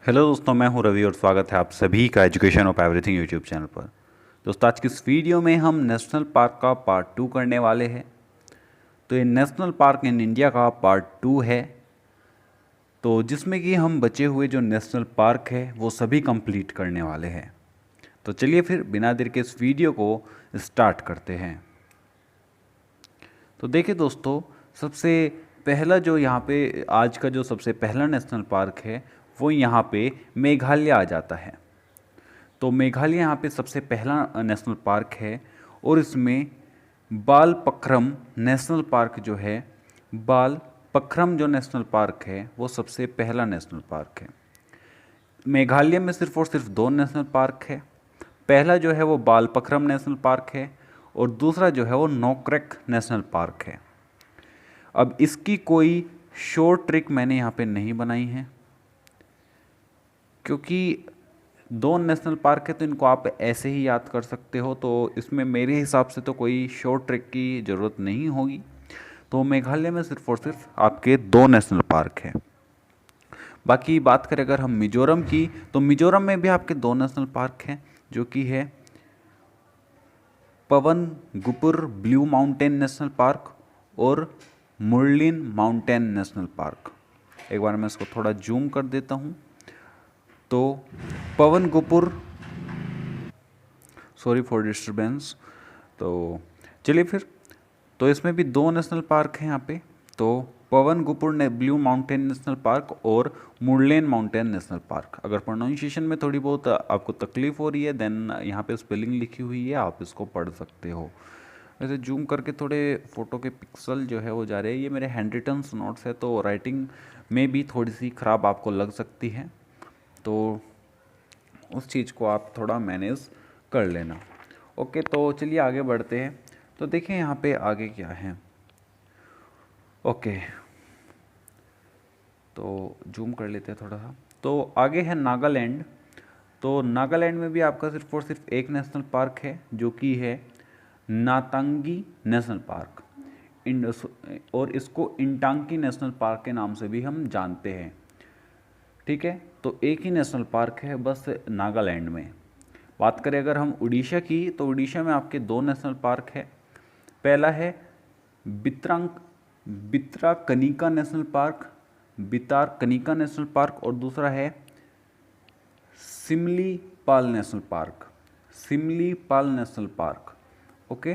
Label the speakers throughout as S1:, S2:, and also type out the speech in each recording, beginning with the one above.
S1: Hello दोस्तों, मैं हूं रवि और स्वागत है आप सभी का education of everything YouTube channel पर। दोस्तों, आज की इस वीडियो में हम नेशनल पार्क का पार्ट 2 करने वाले हैं। तो ये नेशनल पार्क इन इंडिया का पार्ट 2 है, तो जिसमें कि हम बचे हुए जो नेशनल पार्क है वो सभी कंप्लीट करने वाले हैं। तो चलिए फिर बिना देर के इस वीडियो को स्टार्ट करते हैं। तो देखिए दोस्तों, सबसे पहला जो यहाँ पे आज का जो सबसे पहला नेशनल पार्क है वो यहाँ पे मेघालय आ जाता है। तो मेघालय यहाँ पे सबसे पहला नेशनल पार्क है और इसमें बाल पखरम नेशनल पार्क जो है, बाल पखरम जो नेशनल पार्क है वो सबसे पहला नेशनल पार्क है। मेघालय में सिर्फ और सिर्फ दो नेशनल पार्क है। पहला जो है वो बाल पखरम नेशनल पार्क है और दूसरा जो है वो नोकरेक नेशनल पार्क है। अब इसकी कोई शॉर्ट ट्रिक मैंने यहाँ पे नहीं बनाई है, क्योंकि दो नेशनल पार्क है तो इनको आप ऐसे ही याद कर सकते हो, तो इसमें मेरे हिसाब से तो कोई शॉर्ट ट्रिक की ज़रूरत नहीं होगी। तो मेघालय में सिर्फ और सिर्फ आपके दो नेशनल पार्क हैं। बाकी बात करें अगर हम मिजोरम की, तो मिजोरम में भी आपके दो नेशनल पार्क हैं, जो कि है पवन गुपुर ब्लू माउंटेन नेशनल पार्क और मुरलिन माउंटेन नेशनल पार्क। एक बार मैं इसको थोड़ा जूम कर देता हूँ। तो पवन गुपुर, सॉरी फॉर डिस्टरबेंस। तो चलिए फिर, तो इसमें भी दो नेशनल पार्क हैं यहाँ पे। तो पवन गुपुर ने ब्लू माउंटेन नेशनल पार्क और मुरलेन माउंटेन नेशनल पार्क। अगर प्रोनाउंसिएशन में थोड़ी बहुत आपको तकलीफ हो रही है देन यहाँ पे स्पेलिंग लिखी हुई है, आप इसको पढ़ सकते हो। वैसे जूम करके थोड़े फ़ोटो के पिक्सल जो है वो जा रहे हैं। ये मेरे हैंड रिटन नोट्स है, तो राइटिंग में भी थोड़ी सी ख़राब आपको लग सकती है, तो उस चीज़ को आप थोड़ा मैनेज कर लेना। ओके, तो चलिए आगे बढ़ते हैं। तो देखें यहाँ पे आगे क्या है। ओके, तो जूम कर लेते हैं थोड़ा सा। तो आगे है नागालैंड। तो नागालैंड में भी आपका सिर्फ और सिर्फ एक नेशनल पार्क है, जो कि है नातांगी नेशनल पार्क। और इसको इंटांकी नेशनल पार्क के नाम से भी हम जानते हैं। ठीक है, तो एक ही नेशनल पार्क है बस नागालैंड में। बात करें अगर हम उड़ीसा की, तो उड़ीसा में आपके दो नेशनल पार्क है। पहला है Bhitarkanika national park, Bhitarkanika national park, और दूसरा है Simlipal national park, Simlipal national park. Okay,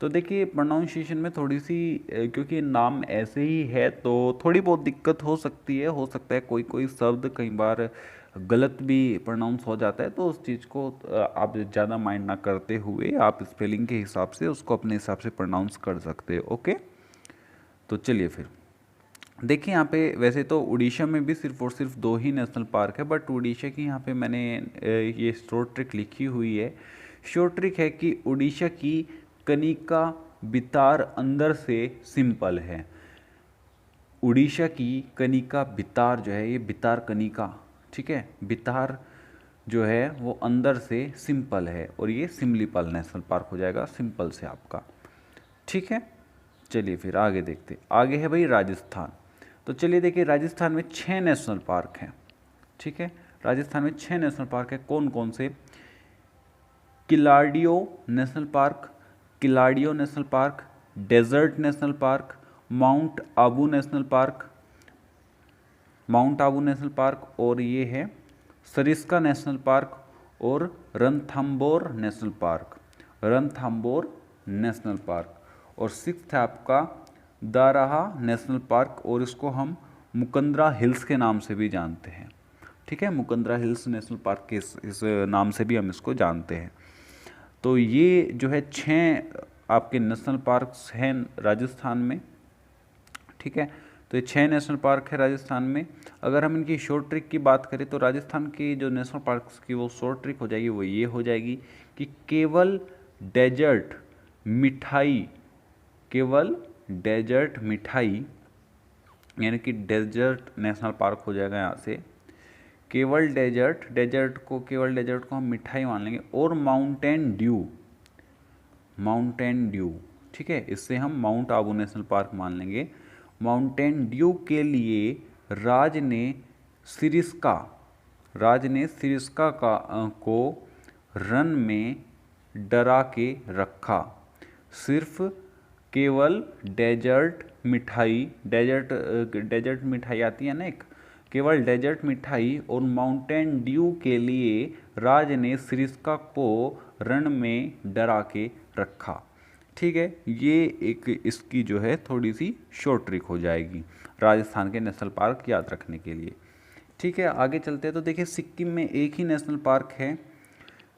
S1: तो देखिए प्रोनाउंसिएशन में थोड़ी सी क्योंकि नाम ऐसे ही है तो थोड़ी बहुत दिक्कत हो सकती है। हो सकता है कोई कोई शब्द कई बार गलत भी प्रोनाउंस हो जाता है, तो उस चीज़ को आप ज़्यादा माइंड ना करते हुए आप स्पेलिंग के हिसाब से उसको अपने हिसाब से प्रोनाउंस कर सकते हो। ओके, तो चलिए फिर देखिए यहाँ पे वैसे तो उड़ीसा में भी सिर्फ और सिर्फ दो ही नेशनल पार्क है, बट उड़ीसा की यहाँ पे मैंने ये शॉर्ट ट्रिक लिखी हुई है। शॉर्ट ट्रिक है कि उड़ीसा की कनिका बितार अंदर से सिंपल है। उड़ीसा की कनिका बितार जो है, ये बितार कनिका, ठीक है, बितार जो है वो अंदर से सिंपल है, और ये सिमलीपाल नेशनल पार्क हो जाएगा सिंपल से आपका। ठीक है, चलिए फिर आगे देखते। आगे है भाई राजस्थान। तो चलिए देखिए, राजस्थान में 6 नेशनल पार्क हैं। ठीक है, राजस्थान में 6 नेशनल पार्क है। कौन कौन से? Keoladeo national park, Keoladeo national park, desert national park, mount Abu national park, mount Abu national park, और ये है सरिस्का नेशनल पार्क, और Ranthambore national park, Ranthambore national park. और सिक्स्थ है आपका दाराहा नेशनल पार्क, और इसको हम मुकंदरा हिल्स के नाम से भी जानते हैं। ठीक है, मुकंदरा हिल्स नेशनल पार्क के इस नाम से भी हम इसको जानते हैं। तो ये जो है 6 आपके नेशनल पार्क्स हैं राजस्थान में। ठीक है, तो ये 6 नेशनल पार्क है राजस्थान में। अगर हम इनकी शॉर्ट ट्रिक की बात करें तो राजस्थान की जो नेशनल पार्क्स की वो शॉर्ट ट्रिक हो जाएगी, वो ये हो जाएगी कि केवल डेजर्ट मिठाई, केवल डेजर्ट मिठाई, यानी कि डेजर्ट नेशनल पार्क हो जाएगा यहाँ से। केवल डेजर्ट, डेजर्ट को हम मिठाई मान लेंगे, और माउंटेन ड्यू, माउंटेन ड्यू। ठीक है, इससे हम माउंट आबू नेशनल पार्क मान लेंगे। माउंटेन ड्यू के लिए राज ने सिरिस्का राज ने सिरिस्का को रन में डरा के रखा। सिर्फ केवल डेजर्ट मिठाई आती है ना एक, केवल डेजर्ट मिठाई और माउंटेन ड्यू के लिए राज ने सिरिस्का को रन में डरा के रखा। ठीक है, ये एक इसकी जो है थोड़ी सी शॉर्ट ट्रिक हो जाएगी राजस्थान के नेशनल पार्क याद रखने के लिए। ठीक है, आगे चलते हैं। तो देखिए सिक्किम में एक ही नेशनल पार्क है।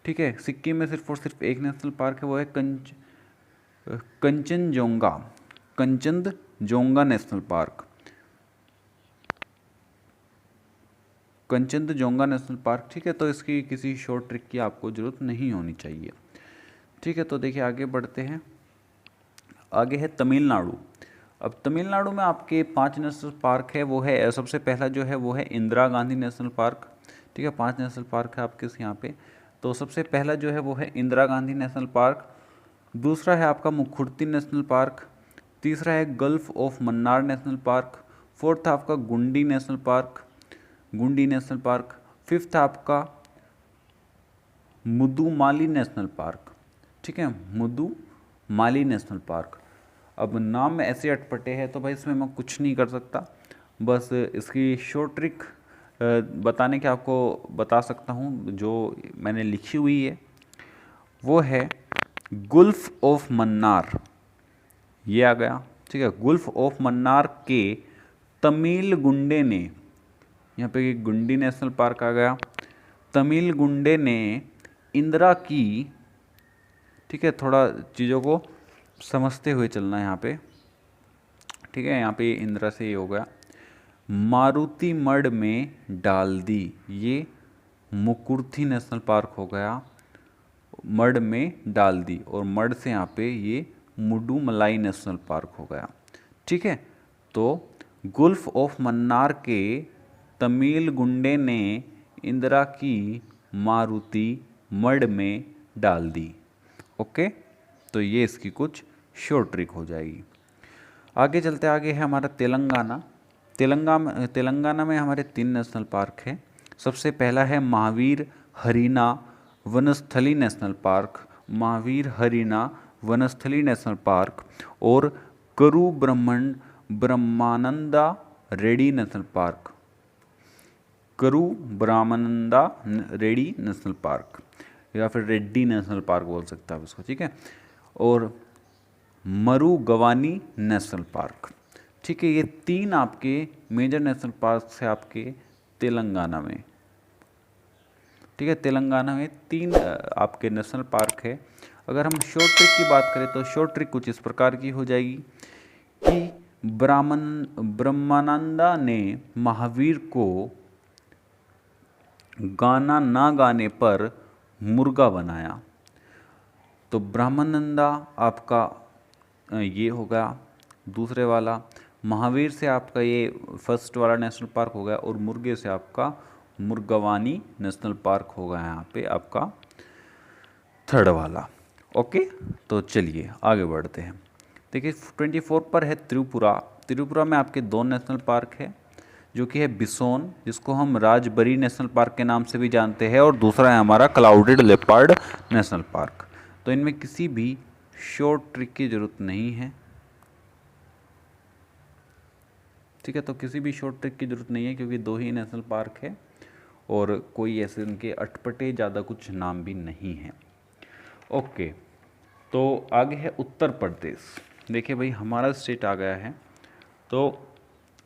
S1: ठीक है, सिक्किम में सिर्फ और सिर्फ एक नेशनल पार्क है, वो है Kanchenjunga national park. Kanchenjunga national park. ठीक है, तो इसकी किसी शॉर्ट ट्रिक की आपको ज़रूरत नहीं होनी चाहिए। ठीक है, तो देखिए आगे बढ़ते हैं। आगे है तमिलनाडु। अब तमिलनाडु में आपके 5 नेशनल पार्क है। वो है सबसे पहला जो है वो है इंदिरा गांधी नेशनल पार्क। ठीक है, 5 नेशनल पार्क है आपके यहाँ पे। तो सबसे पहला जो है वो है इंदिरा गांधी नेशनल पार्क। दूसरा है आपका मुखुर्ती नेशनल पार्क। तीसरा है gulf of Mannar national park. Fourth है आपका गुंडी नेशनल पार्क। फिफ्थ है आपका मुदुमाली नेशनल पार्क। ठीक है, मुदुमाली नेशनल पार्क। अब नाम ऐसे अटपटे हैं तो भाई इसमें मैं कुछ नहीं कर सकता, बस इसकी शॉर्ट ट्रिक बताने के आपको बता सकता हूँ। जो मैंने लिखी हुई है वो है गुल्फ ऑफ मन्नार, ये आ गया। ठीक है, गुल्फ ऑफ मन्नार के तमिल गुंडे ने, यहाँ पे गुंडी नेशनल पार्क आ गया। तमिल गुंडे ने इंदिरा की, ठीक है, थोड़ा चीज़ों को समझते हुए चलना है यहाँ पे। ठीक है, यहाँ पे इंदिरा से ये हो गया, मारुति मड में डाल दी, ये मुकुर्थी नेशनल पार्क हो गया। मड में डाल दी और मड से यहाँ पे ये मुडुमलाई नेशनल पार्क हो गया। ठीक है, तो गुल्फ ऑफ मन्नार के तमिल गुंडे ने इंदिरा की मारुति मड में डाल दी। ओके, तो ये इसकी कुछ शॉर्ट ट्रिक हो जाएगी। आगे चलते, आगे है हमारा तेलंगाना। तेलंगाना में हमारे 3 नेशनल पार्क हैं। सबसे पहला है Mahavir Harina Vanasthali national park, national park, और करू Brahmananda Reddy national park, national park, या फिर रेड्डी नेशनल पार्क बोल सकता है उसको। ठीक है, और मरुगवानी नेशनल पार्क। ठीक है, ये 3 आपके मेजर नेशनल पार्क है आपके तेलंगाना में। ठीक है, तेलंगाना में 3 आपके नेशनल पार्क है। अगर हम शॉर्ट ट्रिक की बात करें तो शॉर्ट ट्रिक कुछ इस प्रकार की हो जाएगी कि ब्रह्मानंदा ने महावीर को गाना ना गाने पर मुर्गा बनाया। तो ब्रह्मानंदा आपका ये हो गया दूसरे वाला, महावीर से आपका ये फर्स्ट वाला नेशनल पार्क हो गया, और मुर्गे से आपका मुर्गवानी नेशनल पार्क होगा यहाँ पे आपका थर्ड वाला। ओके, तो चलिए आगे बढ़ते हैं। देखिए 24 पर है त्रिपुरा में आपके 2 नेशनल पार्क है, जो कि है बिसोन, जिसको हम राजबरी नेशनल पार्क के नाम से भी जानते हैं, और दूसरा है हमारा क्लाउडेड लेपर्ड नेशनल पार्क। तो इनमें किसी भी शॉर्ट ट्रिक की ज़रूरत नहीं है। ठीक है, तो किसी भी शॉर्ट ट्रिक की ज़रूरत नहीं है क्योंकि 2 ही नेशनल पार्क है और कोई ऐसे उनके अटपटे ज़्यादा कुछ नाम भी नहीं है। ओके, तो आगे है उत्तर प्रदेश। देखिए भाई हमारा स्टेट आ गया है, तो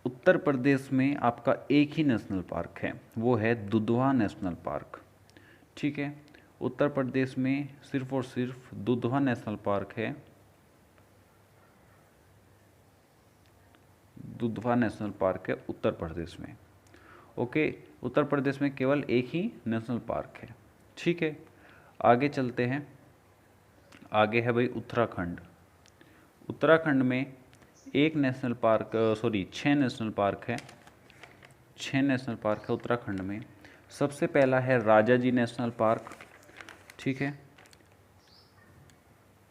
S1: उत्तर प्रदेश में आपका एक ही नेशनल पार्क है, वो है दुधवा नेशनल पार्क। ठीक है, उत्तर प्रदेश में सिर्फ और सिर्फ दुधवा नेशनल पार्क है। दुधवा नेशनल पार्क है उत्तर प्रदेश में। ओके, उत्तर प्रदेश में केवल एक ही नेशनल पार्क है। ठीक है, आगे चलते हैं। आगे है भाई उत्तराखंड। उत्तराखंड में एक नेशनल पार्क 6 नेशनल पार्क है। 6 नेशनल पार्क है उत्तराखंड में। सबसे पहला है राजा जी नेशनल पार्क। ठीक है,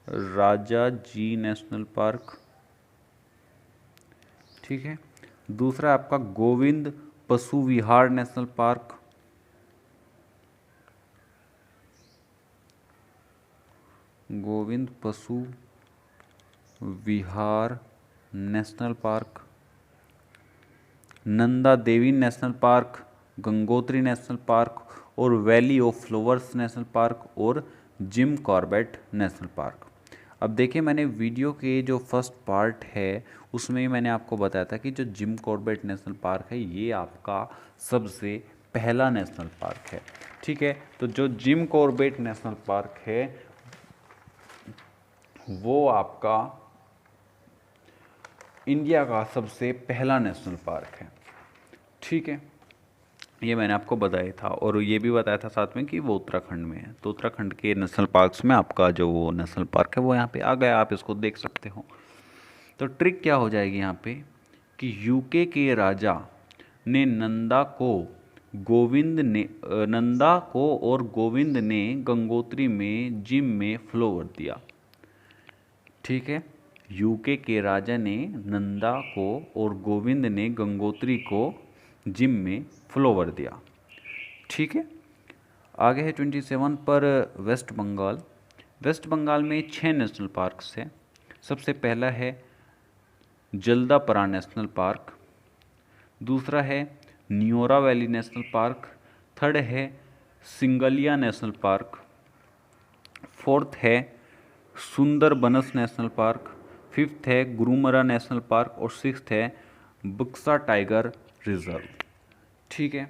S1: राजा जी नेशनल पार्क। ठीक है, दूसरा आपका Govind Pashu Vihar national park. Govind Pashu Vihar national park, Nanda Devi national park, Gangotri national park और valley of flowers national park और जिम कॉर्बेट नेशनल पार्क। अब देखिए, मैंने वीडियो के जो फर्स्ट पार्ट है उसमें ही मैंने आपको बताया था कि जो जिम कॉर्बेट नेशनल पार्क है ये आपका सबसे पहला नेशनल पार्क है। ठीक है, तो जो जिम कॉर्बेट नेशनल पार्क है वो आपका इंडिया का सबसे पहला नेशनल पार्क है। ठीक है, ये मैंने आपको बताया था और ये भी बताया था साथ में कि वो उत्तराखंड में है। तो उत्तराखंड के नेशनल पार्क्स में आपका जो वो नेशनल पार्क है वो यहाँ पे आ गया, आप इसको देख सकते हो। तो ट्रिक क्या हो जाएगी यहाँ पे कि यूके के राजा ने नंदा को और गोविंद ने गंगोत्री में जिम में फ्लोवर दिया। ठीक है, यूके के राजा ने नंदा को और गोविंद ने गंगोत्री को जिम में फ्लोवर दिया। ठीक है, आगे है 27 पर वेस्ट बंगाल। वेस्ट बंगाल में 6 नेशनल पार्क्स हैं। सबसे पहला है जल्दापरा नेशनल पार्क, दूसरा है Neora valley national park, third है सिंगलिया नेशनल पार्क, फोर्थ है सुंदरबनस नेशनल पार्क, फिफ्थ है गुरुमरा नेशनल पार्क और सिक्स्थ है बक्सा टाइगर रिजर्व। ठीक है,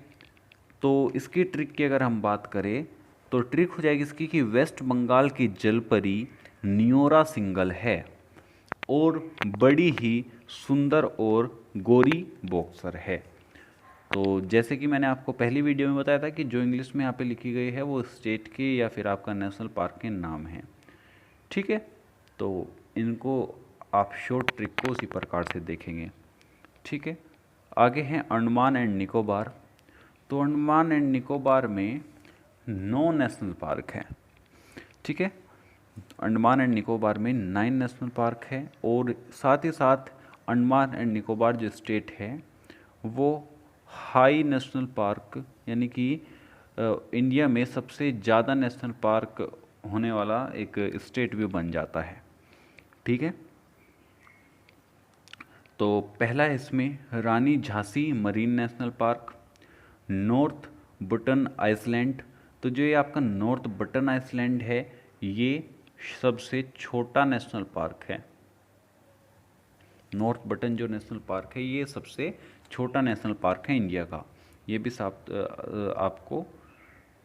S1: तो इसकी ट्रिक की अगर हम बात करें तो ट्रिक हो जाएगी इसकी कि वेस्ट बंगाल की जलपरी न्योरा सिंगल है और बड़ी ही सुंदर और गोरी बॉक्सर है। तो जैसे कि मैंने आपको पहली वीडियो में बताया था कि जो इंग्लिश में यहाँ पे लिखी गई है वो स्टेट के या फिर आपका नेशनल पार्क के नाम हैं। ठीक है, तो इनको आप शॉर्ट ट्रिक को उसी प्रकार से देखेंगे। ठीक है, आगे हैं अंडमान एंड निकोबार। तो अंडमान एंड निकोबार में 9 नेशनल पार्क हैं। ठीक है, अंडमान एंड निकोबार में 9 नेशनल पार्क है और साथ ही साथ अंडमान एंड निकोबार जो स्टेट है वो हाई नेशनल पार्क यानी कि इंडिया में सबसे ज़्यादा नेशनल पार्क होने वाला एक स्टेट भी बन जाता है। ठीक है, तो पहला है इसमें Rani Jhansi marine national park, north Button Island. तो जो ये आपका नॉर्थ बटन आइसलैंड है ये सबसे छोटा नेशनल पार्क है। नॉर्थ बटन जो नेशनल पार्क है ये सबसे छोटा नेशनल पार्क है इंडिया का, ये भी आपको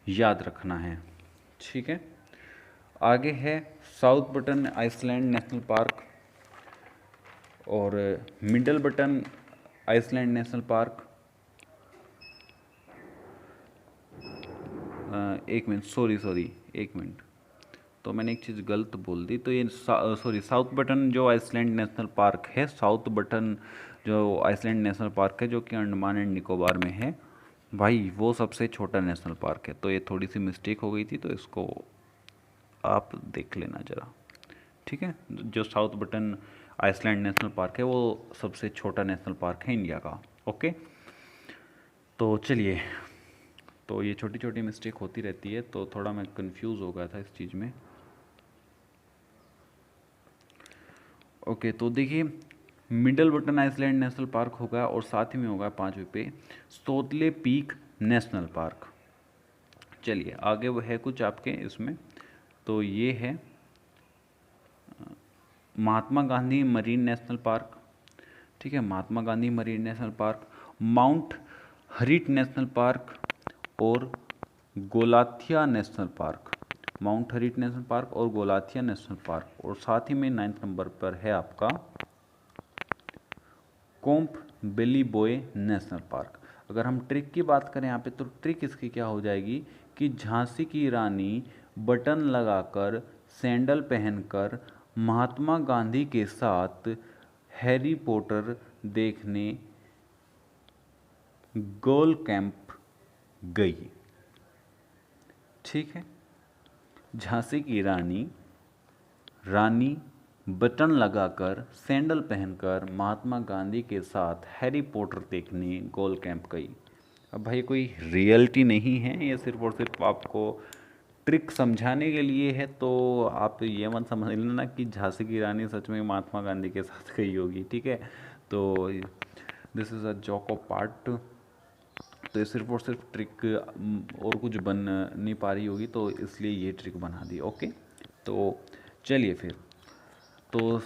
S1: याद रखना है। ठीक है, आगे है south Button Island national park और middle Button Island national park. एक मिनट, सॉरी एक मिनट, तो मैंने एक चीज़ गलत बोल दी। तो ये साउथ बटन जो आइसलैंड नेशनल पार्क है, साउथ बटन जो आइसलैंड नेशनल पार्क है जो कि अंडमान एंड निकोबार में है भाई, वो सबसे छोटा नेशनल पार्क है। तो ये थोड़ी सी मिस्टेक हो गई थी, तो इसको आप देख लेना ज़रा। ठीक है, जो South Button Island national park है वो सबसे छोटा नेशनल पार्क है इंडिया का। ओके, तो चलिए, तो ये छोटी छोटी मिस्टेक होती रहती है, तो थोड़ा मैं कंफ्यूज हो गया था इस चीज़ में। ओके, तो देखिए, Middle Button Island national park होगा और साथ ही में होगा 5वें पे सोतले पीक नेशनल पार्क। चलिए आगे वो है कुछ आपके इसमें, तो ये है Mahatma Gandhi marine national park. ठीक है, Mahatma Gandhi marine national park, mount Harriet national park और Galathea national park. Mount Harriet national park और गोलाथिया नेशनल पार्क, और साथ ही में 9th नंबर पर है आपका कोम्प बेली बॉय नेशनल पार्क। अगर हम ट्रिक की बात करें यहाँ पे, तो ट्रिक इसकी क्या हो जाएगी कि झांसी की रानी बटन लगाकर सैंडल पहनकर महात्मा गांधी के साथ हैरी पॉटर देखने गोल कैंप गई। ठीक है, झांसी की रानी बटन लगाकर सैंडल पहनकर महात्मा गांधी के साथ हैरी पॉटर देखने गोल कैंप गई। अब भाई कोई रियलिटी नहीं है, ये सिर्फ और सिर्फ आपको ट्रिक समझाने के लिए है, तो आप ये मत समझ लेना कि झांसी की रानी सच में महात्मा गांधी के साथ गई होगी, ठीक है। तो this is a joke of part. तो ये सिर्फ और सिर्फ ट्रिक, और कुछ बन नहीं पा रही होगी, तो इसलिए ये ट्रिक बना दी। ओके, तो चलिए फिर। तो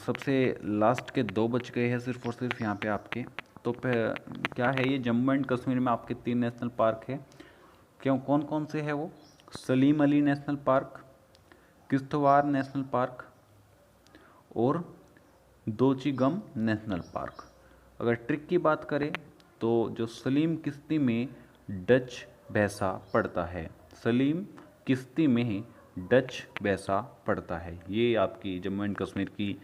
S1: सबसे लास्ट के 2 बच गए हैं सिर्फ और सिर्फ यहाँ पे आपके। तो क्या है ये, जम्मू एंड कश्मीर में आपके 3 नेशनल पार्क है। क्यों, कौन कौन से है वो? Salim Ali national park, Kishtwar national park और दोची-गम नेशनल पार्क। अगर ट्रिक की बात करें तो जो सलीम किश्ती में डच भैंसा पड़ता है, सलीम किश्ती में डच भैंसा पड़ता है, ये आपकी जम्मू एंड कश्मीर की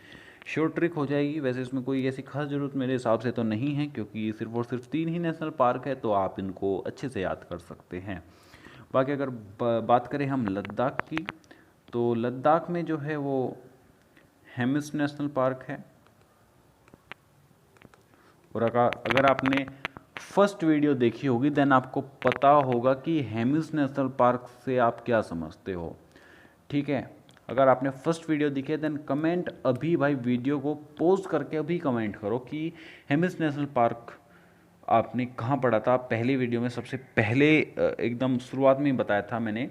S1: शॉर्ट ट्रिक हो जाएगी। वैसे इसमें कोई ऐसी खास ज़रूरत मेरे हिसाब से तो नहीं है, क्योंकि सिर्फ और सिर्फ 3 ही नेशनल पार्क है, तो आप इनको अच्छे से याद कर सकते हैं। बाकी अगर बात करें हम लद्दाख की, तो लद्दाख में जो है वो हेमिस नेशनल पार्क है। और अगर आपने फर्स्ट वीडियो देखी होगी देन आपको पता होगा कि हेमिस नेशनल पार्क से आप क्या समझते हो, ठीक है। अगर आपने फर्स्ट वीडियो देखी है देन कमेंट अभी, भाई वीडियो को पॉज करके अभी कमेंट करो कि हेमिस नेशनल पार्क आपने कहाँ पढ़ा था। पहली वीडियो में सबसे पहले एकदम शुरुआत में ही बताया था मैंने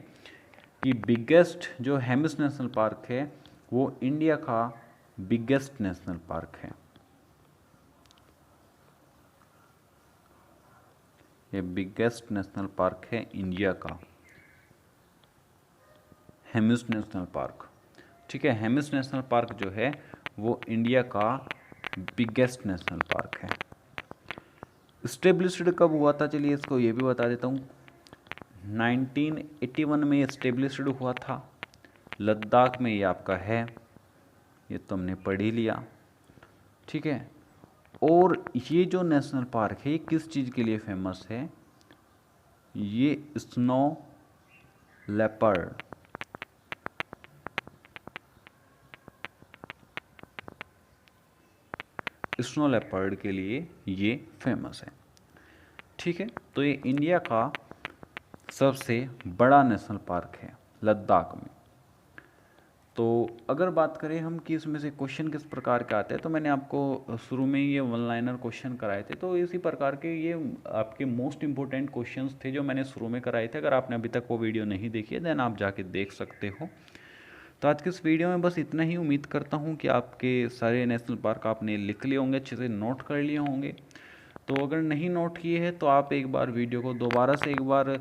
S1: कि बिगेस्ट जो हेमिस नेशनल पार्क है वो इंडिया का बिगेस्ट नेशनल पार्क है। ये बिगेस्ट नेशनल पार्क है इंडिया का, हेमिस नेशनल पार्क, ठीक है। हेमिस नेशनल पार्क जो है वो इंडिया का बिगेस्ट नेशनल पार्क है। इस्टेब्लिश्ड कब हुआ था, चलिए इसको ये भी बता देता हूँ। 1981 में इस्टेब्लिश्ड हुआ था। लद्दाख में ये आपका है, ये तो हमने पढ़ ही लिया, ठीक है। और ये जो नेशनल पार्क है ये किस चीज़ के लिए फेमस है? ये स्नो लेपर्ड, स्नो लेपर्ड के लिए ये फेमस है, ठीक है। तो ये इंडिया का सबसे बड़ा नेशनल पार्क है लद्दाख में। तो अगर बात करें हम कि इसमें से क्वेश्चन किस प्रकार के आते हैं, तो मैंने आपको शुरू में ये 1 लाइनर क्वेश्चन कराए थे, तो इसी प्रकार के ये आपके मोस्ट इंपॉर्टेंट क्वेश्चंस थे जो मैंने शुरू में कराए थे। अगर आपने अभी तक वो वीडियो नहीं देखी है देन आप जाके देख सकते हो। तो आज के इस वीडियो में बस इतना ही। उम्मीद करता हूँ कि आपके सारे नेशनल पार्क आपने लिख लिए होंगे, अच्छे से नोट कर लिए होंगे। तो अगर नहीं नोट किए हैं तो आप एक बार वीडियो को दोबारा से एक बार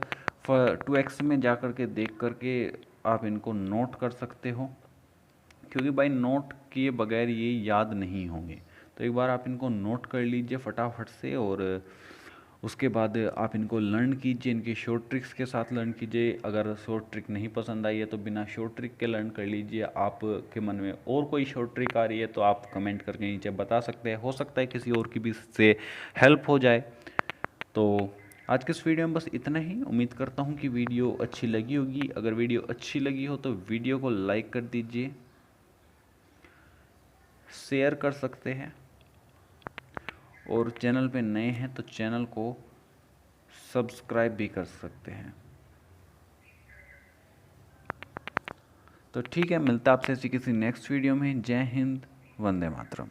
S1: 2x में जा कर के देख करके आप इनको नोट कर सकते हो, क्योंकि भाई नोट किए बगैर ये याद नहीं होंगे। तो एक बार आप इनको नोट कर लीजिए फटाफट से, और उसके बाद आप इनको लर्न कीजिए, इनकी शॉर्ट ट्रिक्स के साथ लर्न कीजिए। अगर शॉर्ट ट्रिक नहीं पसंद आई है तो बिना शॉर्ट ट्रिक के लर्न कर लीजिए। आपके मन में और कोई शॉर्ट ट्रिक आ रही है तो आप कमेंट करके नीचे बता सकते हैं, हो सकता है किसी और की भी इससे हेल्प हो जाए। तो आज के इस वीडियो में बस इतना ही। उम्मीद करता हूँ कि वीडियो अच्छी लगी होगी। अगर वीडियो अच्छी लगी हो तो वीडियो को लाइक कर दीजिए, शेयर कर सकते हैं, और चैनल पे नए हैं तो चैनल को सब्सक्राइब भी कर सकते हैं। तो ठीक है, मिलता है आपसे किसी नेक्स्ट वीडियो में। जय हिंद, वंदे मातरम।